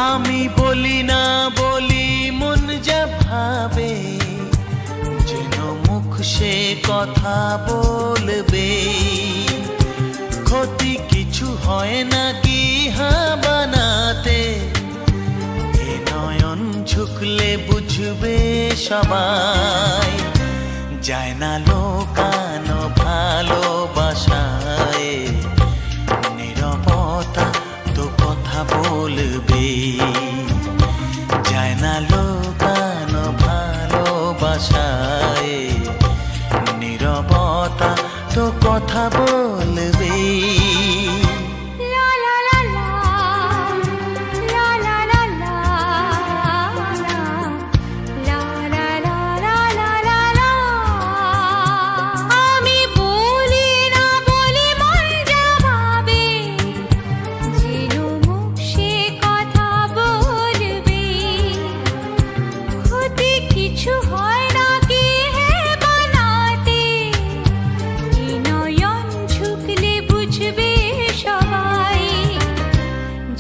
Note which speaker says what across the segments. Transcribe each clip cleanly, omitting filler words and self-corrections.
Speaker 1: আমি বলি না বলি মন যা ভাবে, যেন মুখ সে কথা বলবে। ক্ষতি কিছু হয় না কি বানাতে, এ নয়ন ঝুঁকলে বুঝবে সবাই। যায় না লোকানো ভালোবাসায়, নীরবতা তো কথা বলবে। যায় না লোকানো ভালোবাসায়, নীরবতা তো কথা বলবে।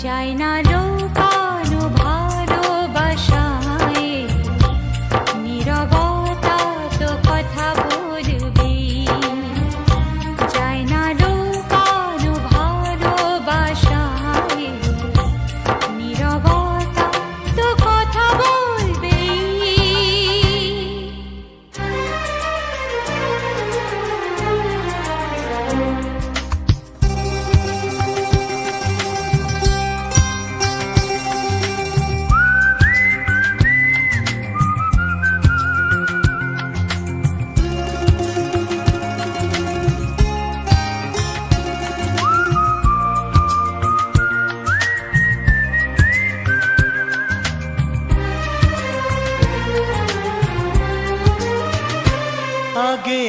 Speaker 2: যায় না লোকানো ভালোবাসায়, নীরবতা তো কথা বলবে। যায় না লোকানো ভালোবাসায়, নীরবতা তো কথা বলবে।
Speaker 1: আগে